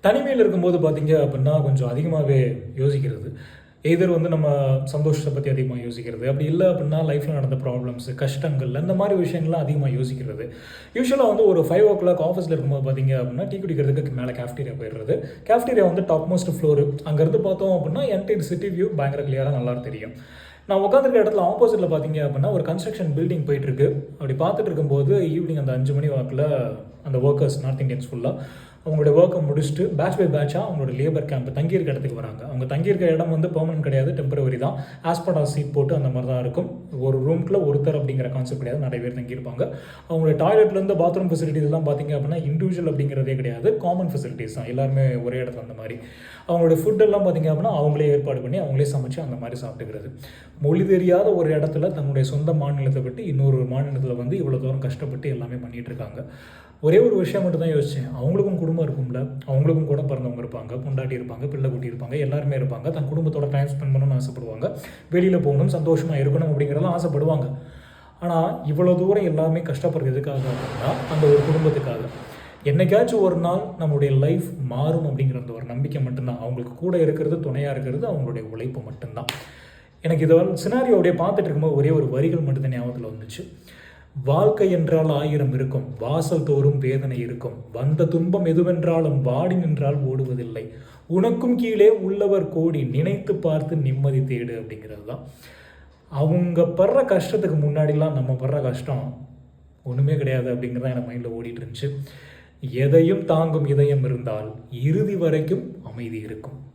தனிமையில இருக்கும்போது பார்த்தீங்க அப்படின்னா, கொஞ்சம் அதிகமாவே யோசிக்கிறது. எய்தர் வந்து நம்ம சந்தோஷத்த பத்தி அதிகமா யோசிக்கிறது. அப்படி இல்ல அப்படின்னா, லைஃப்ல நடந்த ப்ராப்ளம்ஸ், கஷ்டங்கள் அந்த மாரி விஷயங்கள்லாம் அதிகமா யோசிக்கிறது. யூசுவலா வந்து ஒரு 5:00 ஆஃபீஸ்ல இருக்கும்போது பார்த்தீங்க அப்படின்னா, டீ குடிக்கிறதுக்கு மேல கேஃப்டீரியா போயிடுறது. கேஃப்டீரியா வந்து டாப் மோஸ்ட் ஃப்ளோரு. அங்கருந்து பார்த்தோம் அப்படின்னா, என்டையர் சிட்டி வியூ பயங்கர கிளியரா நல்லா தெரியும். நான் உட்காந்துருக்க இடத்துல ஆப்போசிட்ல பார்த்தீங்க அப்படின்னா, ஒரு கன்ஸ்ட்ரக்ஷன் பில்டிங் போயிட்டுருக்கு. அப்படி பார்த்துட்டு இருக்கும்போது, ஈவினிங் அந்த 5 மணி வாக்குல அந்த வொர்க்கர்ஸ் நார்த் இந்தியன்ஸ் ஃபுல்லா அவங்களுடைய ஒர்க்கை முடிச்சுட்டு பேட்ச் பை பேட்சாக அவங்களோட லேபர் கேம்ப் தங்கியிருக்க இடத்துக்கு வராங்க. அவங்க தங்கியிருக்க இடம் வந்து பெர்மனன்ட் கிடையாது, டெம்பரவரி தான். ஆஸ்படா சீட் போட்டு அந்த மாதிரி தான் இருக்கும். ஒரு ரூம்க்குள்ள ஒருத்தர் அப்படிங்கிற கான்செப்ட் கிடையாது, நிறைய பேர் தங்கியிருப்பாங்க. அவங்களுடைய டாய்லெட்லேருந்து பாத்ரூம் ஃபெசிலிட்டிஸ் எல்லாம் பார்த்தீங்க அப்படின்னா இண்டிவிஜுவல் அப்படிங்கிறதே கிடையாது, காமன் ஃபெசிலிட்டிஸ் தான். எல்லாருமே ஒரே இடத்துல அந்த மாதிரி. அவங்களுடைய ஃபுட் எல்லாம் பார்த்தீங்க அப்படின்னா அவங்களே ஏற்பாடு பண்ணி அவங்களே சமைச்சு அந்த மாதிரி சாப்பிட்டுக்கிறது. மொழி தெரியாத ஒரு இடத்துல தன்னுடைய சொந்த மாநிலத்தை விட்டு இன்னொரு மாநிலத்தில் வந்து இவ்வளோ தூரம் கஷ்டப்பட்டு எல்லாமே பண்ணிகிட்டு இருக்காங்க. ஒரே ஒரு விஷயம் மட்டும் தான் யோசித்தேன். அவங்களுக்கும் குடும்பம் இருக்கும்ல, அவங்களுக்கும் கூட பிறந்தவங்க இருப்பாங்க, பொண்டாட்டி இருப்பாங்க, பிள்ளை குட்டி இருப்பாங்க, எல்லாருமே இருப்பாங்க. தன் குடும்பத்தோட டைம் ஸ்பெண்ட் பண்ணணும்னு ஆசைப்படுவாங்க. வெளியில் போகணும், சந்தோஷமாக இருக்கணும் அப்படிங்கிறதெல்லாம் ஆசைப்படுவாங்க. ஆனால் இவ்வளோ தூரம் எல்லாமே கஷ்டப்படுறது எதுக்காக அப்படின்னா, அந்த ஒரு குடும்பத்துக்காக. என்னைக்காச்சும் ஒரு நாள் நம்மளுடைய லைஃப் மாறும் அப்படிங்கிற அந்த ஒரு நம்பிக்கை மட்டும்தான். அவங்களுக்கு கூட இருக்கிறது, துணையாக இருக்கிறது அவங்களுடைய உழைப்பு மட்டும்தான். எனக்கு இதை சினாரியோ அப்படியே பார்த்துட்டு இருக்கும்போது ஒரே ஒரு வரிகள் மட்டும்தான் ஞாபகத்தில் வந்துச்சு. வாழ்க்கை என்றால் 1000 இருக்கும், வாசல் தோறும் வேதனை இருக்கும், வந்த துன்பம் எதுவென்றாலும் வாடி நின்றால் ஓடுவதில்லை, உனக்கும் கீழே உள்ளவர் கோடி, நினைத்து பார்த்து நிம்மதி தேடு அப்படிங்கிறது தான். அவங்க படுற கஷ்டத்துக்கு முன்னாடிலாம் நம்ம படுற கஷ்டம் ஒன்றுமே கிடையாது அப்படிங்கிறதான் என் மைண்டில் ஓடிட்டு இருந்துச்சு. எதையும் தாங்கும் இதயம் இருந்தால் இறுதி வரைக்கும் அமைதி இருக்கும்.